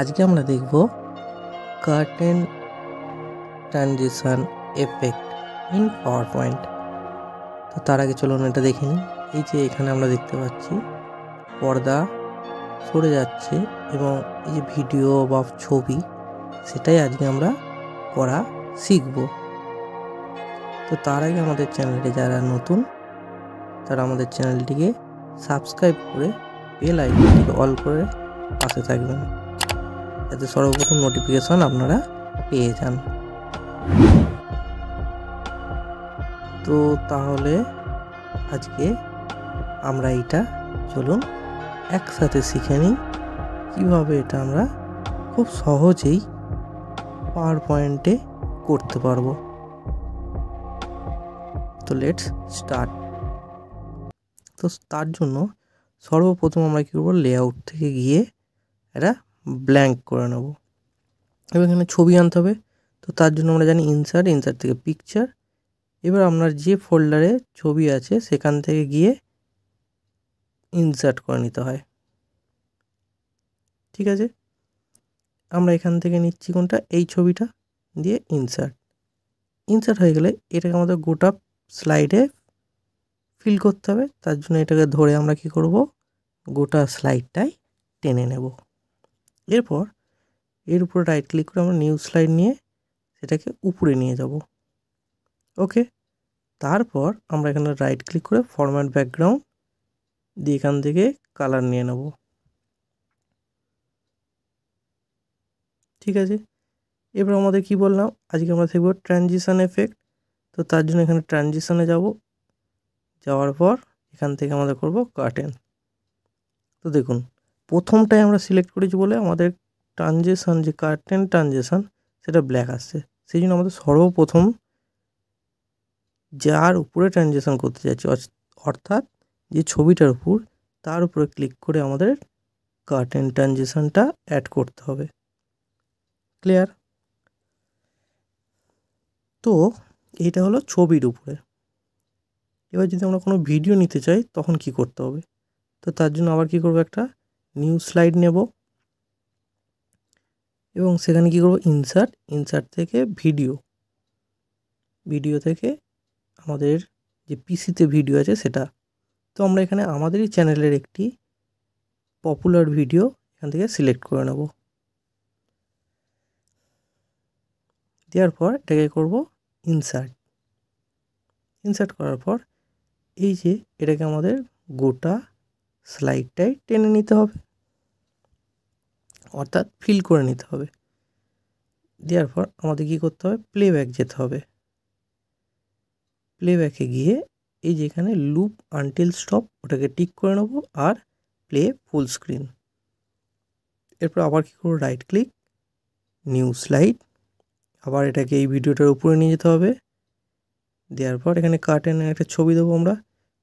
আজকে আমরা দেখব curtain transition effect in power point. তো তার আগে চলুন এটা দেখে নিই। এই যে এখানে আমরা দেখতে পাচ্ছি পর্দা সরে যাচ্ছে এবং এই যে ভিডিও বা ছবি সেটাই আজকে আমরা করা শিখব। তো তার আগে আমাদের চ্যানেলে যারা নতুন তারা আমাদের চ্যানেলটিকে সাবস্ক্রাইব করে বেল আইকনটিকে অল করে পাশে থাকবেন, যাতে সর্বপ্রথম নোটিফিকেশন আপনারা পেয়ে যান। তো তাহলে আজকে আমরা এটা চলুন একসাথে শিখে নিই কীভাবে এটা আমরা খুব সহজেই পাওয়ার পয়েন্টে করতে পারবো। তো লেটস স্টার্ট। তো তার জন্য সর্বপ্রথম আমরা কী করবো, লেআউট থেকে গিয়ে এটা ব্ল্যাঙ্ক করে নেব এবং এখানে ছবি আনতে হবে। তো তার জন্য আমরা জানি ইনসার্ট থেকে পিকচার। এবার আপনার যে ফোল্ডারে ছবি আছে সেখান থেকে গিয়ে ইনসার্ট করে নিতে হয়। ঠিক আছে, আমরা এখান থেকে নিচ্ছি কোনটা, এই ছবিটা দিয়ে ইনসার্ট হয়ে গেলে এটাকে আমাদের গোটা স্লাইডে ফিল করতে হবে। তার জন্য এটাকে ধরে আমরা কি করব, গোটা স্লাইডটাই টেনে নেব। এরপর এর উপরে রাইট ক্লিক করে আমরা নিউ স্লাইড নিয়ে সেটাকে উপরে নিয়ে যাব। ওকে, তারপর আমরা এখানে রাইট ক্লিক করে ফরম্যাট ব্যাকগ্রাউন্ড দিয়ে এখান থেকে কালার নিয়ে নেব। ঠিক আছে, এবার আমাদের কি বললাম, আজকে আমরা শিখব ট্রানজিশন এফেক্ট। তো তার জন্য এখানে ট্রানজিশনে যাব, যাওয়ার পর এখান থেকে আমাদের করব কার্টেন। তো দেখুন প্রথমটাই আমরা সিলেক্ট করেছি বলে আমাদের ট্রানজিশন যে কার্টেন ট্রানজিশন সেটা ব্ল্যাক আসছে। সেই জন্য আমাদের সর্বপ্রথম যার উপরে ট্রানজিশন করতে যাচ্ছি, অর্থাৎ যে ছবিটার উপর, তার উপরে ক্লিক করে আমাদের কার্টেন ট্রানজিশনটা অ্যাড করতে হবে। ক্লিয়ার? তো এটা হলো ছবির উপরে। এবার যদি আমরা কোনো ভিডিও নিতে চাই তখন কি করতে হবে, তো তার জন্য আবার কি করব, একটা নিউ স্লাইড নেব এবং সেখানে কি করব, ইনসার্ট থেকে ভিডিও থেকে আমাদের যে পিসিতে ভিডিও আছে সেটা। তো আমরা এখানে আমাদেরই চ্যানেলের একটি পপুলার ভিডিও এখান থেকে সিলেক্ট করে নেব। দেওয়ার পর এটাকে করব ইনসার্ট করার পর এই যে এটাকে আমাদের গোটা স্লাইডটাই টেনে নিতে হবে, অর্থাৎ ফিল করে নিতে হবে। দেওয়ার পর আমাদের কি করতে হবে, প্লেব্যাক যেতে হবে। প্লেব্যাকে গিয়ে এই যে এখানে লুপ আনটিল স্টপ ওটাকে টিক করে নেব আর প্লে ফুল স্ক্রিন। এরপর আবার কি করব, রাইট ক্লিক, নিউ স্লাইড, আবার এটাকে এই ভিডিওটার উপরে নিয়ে যেতে হবে। দেওয়ার পর এখানে কার্টেনের একটা ছবি দেবো আমরা।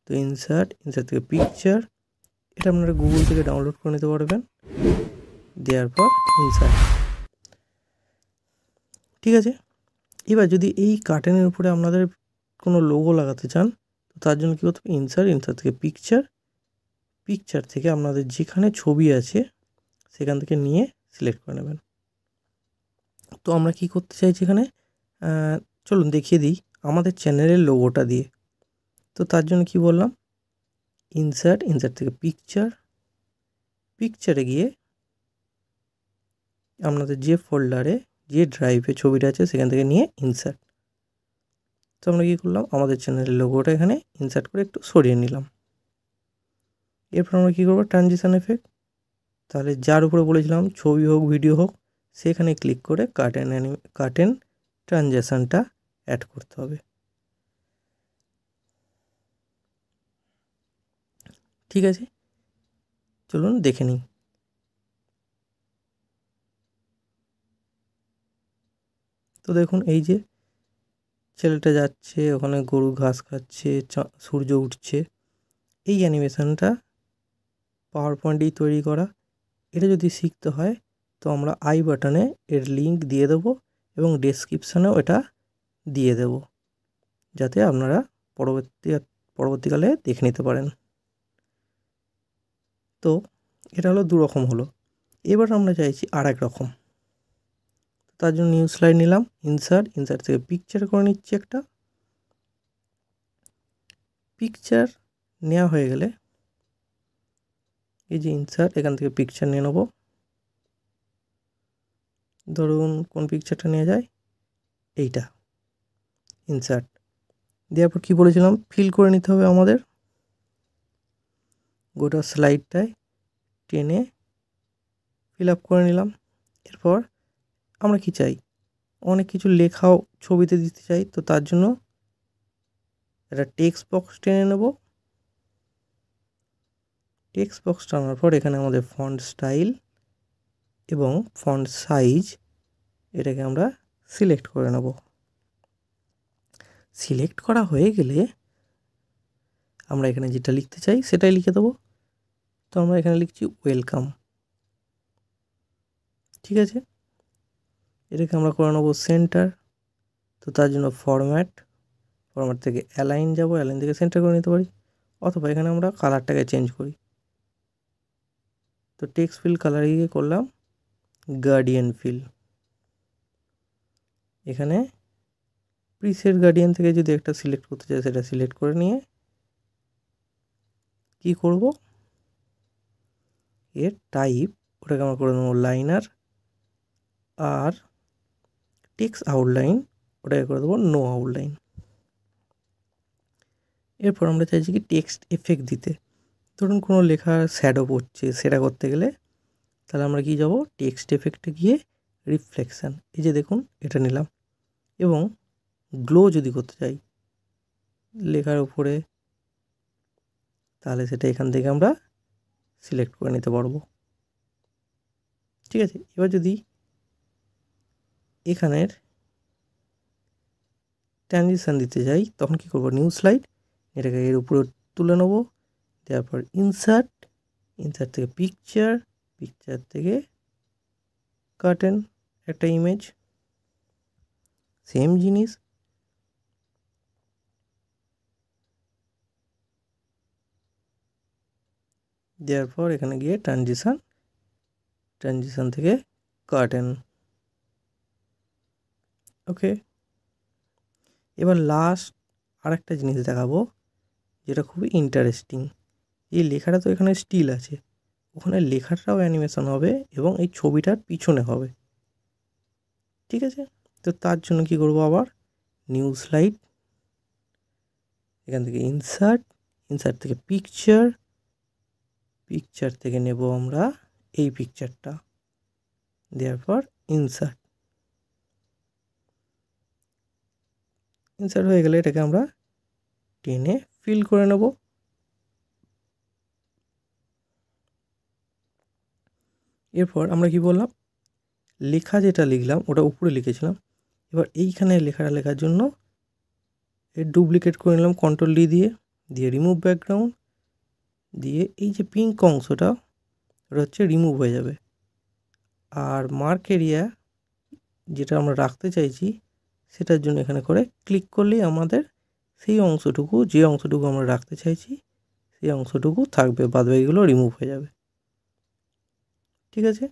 তো ইনসার্ট থেকে পিকচার, এটা আপনারা গুগল থেকে ডাউনলোড করে নিতে পারবেন। দেওয়ার পর ইনসার্ট। ঠিক আছে, এবার যদি এই কার্টেনের উপরে আপনাদের কোনো লোগো লাগাতে চান তো তার জন্য কী করতে হবে, ইনসার্ট থেকে পিকচার থেকে আপনাদের যেখানে ছবি আছে সেখান থেকে নিয়ে সিলেক্ট করে নেবেন। তো আমরা কি করতে চাইছি এখানে, চলুন দেখিয়ে দিই আমাদের চ্যানেলের লোগোটা দিয়ে। তো তার জন্য কি বললাম, ইনসার্ট থেকে পিকচারে গিয়ে আপনাদের যে ফোল্ডারে যে ড্রাইভে ছবিটা আছে সেখান থেকে নিয়ে ইনসার্ট। তো আমরা কী করলাম, আমাদের চ্যানেলের লোগোটা এখানে ইনসার্ট করে একটু সরিয়ে নিলাম। এরপর আমরা কী করবো, ট্রানজিশন এফেক্ট। তাহলে যার উপরে বলেছিলাম ছবি হোক ভিডিও হোক সেখানে ক্লিক করে কার্টেন ট্রানজিশনটা অ্যাড করতে হবে। ঠিক আছে, চলুন দেখে নিই। তো দেখুন এই যে ছেলেটা যাচ্ছে, ওখানে গরু ঘাস খাচ্ছে, সূর্য উঠছে। এই অ্যানিমেশনটা পাওয়ার পয়েন্টেই তৈরি করা। এটা যদি শিখতে হয় তো আমরা আই বাটনে এর লিঙ্ক দিয়ে দেবো এবং ডেসক্রিপশানেও এটা দিয়ে দেব, যাতে আপনারা পরবর্তীকালে দেখে নিতে পারেন। তো এটা হলো দুরকম হলো। এবার আমরা চাইছি আর এক রকম, তার জন্য নিউ স্লাইড নিলাম, ইনসার্ট থেকে পিকচার করে নিচ্ছি একটা। পিকচার নেওয়া হয়ে গেলে এই যে ইনসার্ট, এখান থেকে পিকচার নিয়ে নেব। ধরুন কোন পিকচারটা নেওয়া যায়, এইটা। ইনসার্ট দেওয়ার পর কী বলেছিলাম, ফিল করে নিতে হবে আমাদের। গোটা স্লাইডটায় টেনে ফিল আপ করে নিলাম। এরপর আমরা কি চাই, অনেক কিছু লেখাও ছবিতে দিতে চাই, তো তার জন্য একটা টেক্সট বক্স টেনে নেব। টেক্সট বক্স টানার পর এখানে আমাদের ফন্ট স্টাইল এবং ফন্ট সাইজ, এটাকে আমরা সিলেক্ট করে নেব। সিলেক্ট করা হয়ে গেলে আমরা এখানে যেটা লিখতে চাই সেটাই লিখে দেবো। তো আমরা এখানে লিখছি ওয়েলকাম। ঠিক আছে, এটাকে আমরা করে নেবো সেন্টার। তো তার জন্য ফরম্যাট থেকে অ্যালাইন যাব, অ্যালাইন থেকে সেন্টার করে নিতে পারি, অথবা এখানে আমরা কালারটাকে চেঞ্জ করি। তো টেক্সট ফিল কালারিংয়ে করলাম গার্ডিয়ান ফিল। এখানে প্রিসেট গার্ডিয়ান থেকে যদি একটা সিলেক্ট করতে চাই, সেটা সিলেক্ট করে নিয়ে কি করব, এর টাইপ ওটাকে আমরা করে দেবো লাইনার, আর টেক্সট আউটলাইন ওটাকে করে দেবো নো আউটলাইন। এরপর আমরা চাইছি কি টেক্সট এফেক্ট দিতে। ধরুন কোনো লেখার শ্যাডো পড়ছে, সেটা করতে গেলে তাহলে আমরা কি যাব, টেক্সট এফেক্টে গিয়ে রিফ্লেকশান, এই যে দেখুন এটা নিলাম। এবং গ্লো যদি করতে চাই লেখার উপরে, তাহলে সেটা এখান থেকে আমরা সিলেক্ট করে নিতে পারবো। ঠিক আছে, এবার যদি এখানের ট্রানজিশান দিতে যাই, তখন কি করব, নিউ স্লাইড, এটাকে এর উপরে তুলে নেব। তারপর ইনসার্ট থেকে পিকচার থেকে কার্টেন একটা ইমেজ, সেম জিনিস। দেওয়ার পর এখানে গিয়ে ট্রানজিশান থেকে কার্টেন। ওকে, এবার লাস্ট আরেকটা জিনিস দেখাবো যেটা খুবই ইন্টারেস্টিং। এই লেখাটা তো এখানে স্টিল আছে, ওখানে লেখাটাও অ্যানিমেশন হবে এবং এই ছবিটার পিছনে হবে। ঠিক আছে, তো তার জন্য কি করব, আবার নিউ স্লাইড, এখান থেকে ইনসার্ট থেকে পিকচার থেকে নেব আমরা এই পিকচারটা। দেওয়ার পর ইনসার্ট হয়ে গেলে এটাকে আমরা টেনে ফিল করে নেব। এরপর আমরা কি বললাম, লেখা যেটা লিখলাম ওটা উপরে লিখেছিলাম, এবার এইখানে লেখাটা লেখার জন্য এর ডুপ্লিকেট করে নিলাম কন্ট্রোল ডি দিয়ে রিমুভ ব্যাকগ্রাউন্ড দিয়ে, এই যে পিঙ্ক অংশটা ওটা হচ্ছে রিমুভ হয়ে যাবে। আর মার্ক এরিয়া যেটা আমরা রাখতে চাইছি সেটার জন্য এখানে করে ক্লিক করলেই আমাদের সেই অংশটুকু, যে অংশটুকু আমরা রাখতে চাইছি সেই অংশটুকু থাকবে, বাদবাকিগুলো রিমুভ হয়ে যাবে। ঠিক আছে,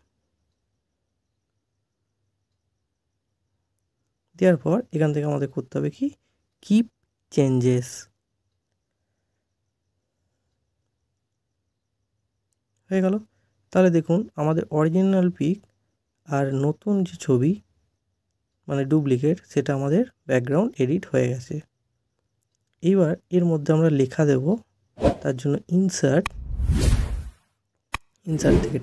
দেওয়ার পর এখান থেকে আমাদের করতে হবে কি, কিপ চেঞ্জেস। হয়ে গেল। তাহলে দেখুন আমাদের অরিজিনাল পিক আর নতুন যে ছবি মানে ডুপ্লিকেট, সেটা আমাদের ব্যাকগ্রাউন্ড এডিট হয়ে গেছে। এইবার এর মধ্যে আমরা লেখা দেব, তার জন্য ইনসার্ট থেকে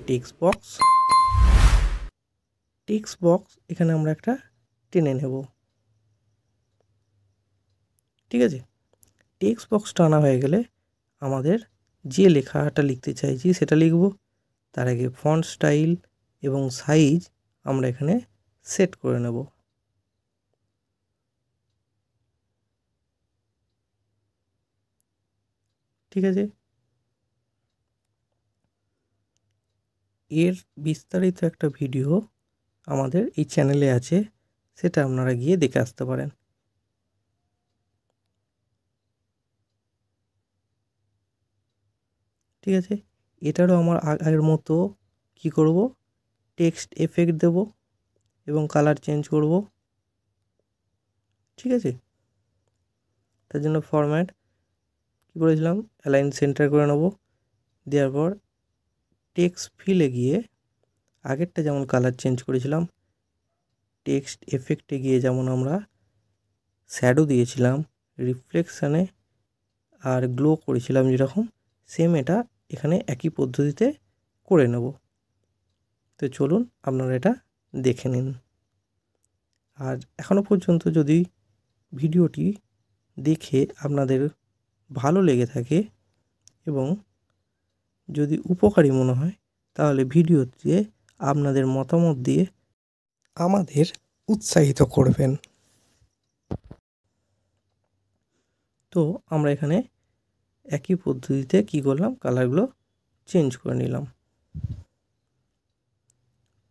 টেক্সট বক্স এখানে আমরা একটা টেনে নেব। ঠিক আছে, টেক্সট বক্স টানা হয়ে গেলে আমাদের যে লেখাটা লিখতে চাইছি সেটা লিখব। তার আগে ফন্ট স্টাইল এবং সাইজ আমরা এখানে সেট করে নেব। ঠিক আছে, এর বিস্তারিত একটা ভিডিও আমাদের এই চ্যানেলে আছে, সেটা আপনারা গিয়ে দেখে আসতে পারেন। ঠিক আছে, এটারও আমার আগের মতো কি করব, টেক্সট এফেক্ট দেব এবং কালার চেঞ্জ করব। ঠিক আছে, তার জন্য ফরম্যাট কী করেছিলাম, অ্যালাইন সেন্টার করে নেব। দেওয়ার পর টেক্সট ফিলে গিয়ে আগেরটা যেমন কালার চেঞ্জ করেছিলাম, টেক্সট এফেক্টে গিয়ে যেমন আমরা শ্যাডো দিয়েছিলাম, রিফ্লেকশানে আর গ্লো করেছিলাম যেরকম, সেম এটা এখানে একই পদ্ধতিতে করে নেব। তো চলুন আপনারা এটা দেখে নিন। আর এখনও পর্যন্ত যদি ভিডিওটি দেখে আপনাদের ভালো লেগে থাকে এবং যদি উপকারী মনে হয়, তাহলে ভিডিওতে আপনাদের মতামত দিয়ে আমাদের উৎসাহিত করবেন। তো আমরা এখানে একই পদ্ধতিতে কী করলাম, কালারগুলো চেঞ্জ করে নিলাম।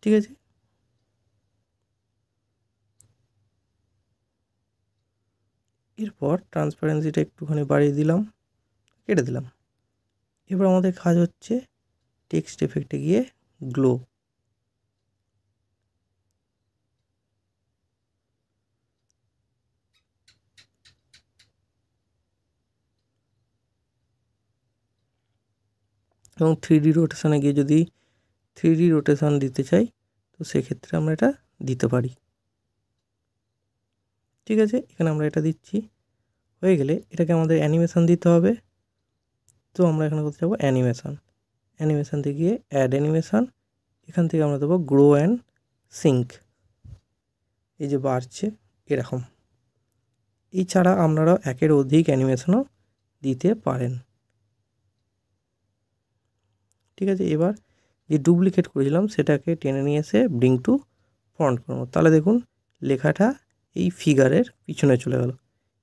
ঠিক আছে, এরপর ট্রান্সপারেন্সিটা একটুখানি বাড়িয়ে দিলাম, কেটে দিলাম। এবার আমাদের কাজ হচ্ছে টেক্সট এফেক্টে গিয়ে গ্লো। এবং 3D রোটেশনে গিয়ে যদি 3D রোটেশন দিতে চাই, তো সেক্ষেত্রে আমরা এটা দিতে পারি। ঠিক আছে, এখানে আমরা এটা দিচ্ছি। হয়ে গেলে এটাকে আমাদের অ্যানিমেশন দিতে হবে। তো আমরা এখানে করতে যাবো অ্যানিমেশন। অ্যানিমেশন থেকে গিয়ে অ্যাড অ্যানিমেশন, এখান থেকে আমরা দেবো গ্রো অ্যান্ড সিঙ্ক। এই যে বাড়ছে এরকম। এছাড়া আপনারা একের অধিক অ্যানিমেশনও দিতে পারেন। ঠিক আছে, এবার যে ডুপ্লিকেট করেছিলাম সেটাকে টেনে নিয়ে এসে ব্রিং টু ফ্রন্ট করবো। তাহলে দেখুন লেখাটা এই ফিগারের পিছনে চলে গেল।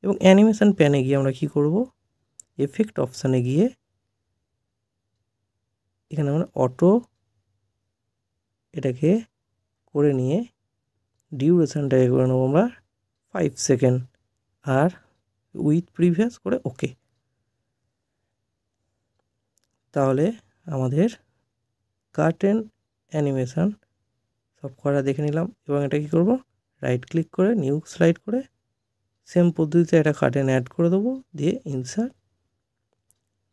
এবং অ্যানিমেশন প্যানে গিয়ে আমরা কি করব, এফেক্ট অপশানে গিয়ে এখানে আমরা অটো এটাকে করে নিয়ে ডিউরেশনটাকে করে নেবো আমরা 5 সেকেন্ড, আর উইথ প্রিভিয়াস করে ওকে। তাহলে আমাদের কার্টেন অ্যানিমেশন সব করা দেখে নিলাম। এবং এটা কী করব, রাইট ক্লিক করে নিউ স্লাইড করে সেম পদ্ধতিতে একটা কার্টেন অ্যাড করে দেবো, দিয়ে ইনসার্ট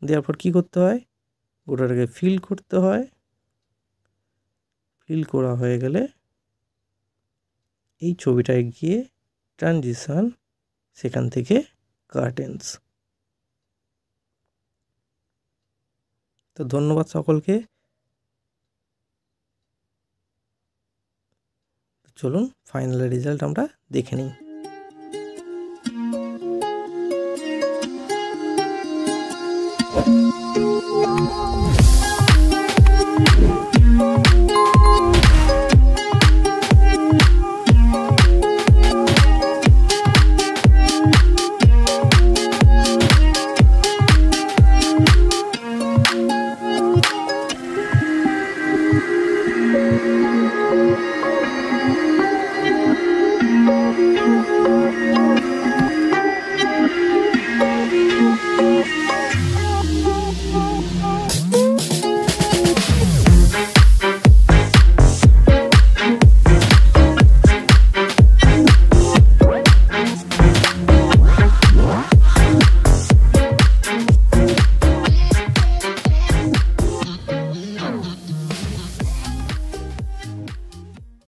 দেওয়ার পর কী করতে হয়, গোটাটাকে ফিল করতে হয়। ফিল করা হয়ে গেলে এই ছবিটায় গিয়ে ট্রানজিশন, সেখান থেকে কার্টেন্স। তো ধন্যবাদ সকলকে। চলুন ফাইনাল রেজাল্ট আমরা দেখে নিই।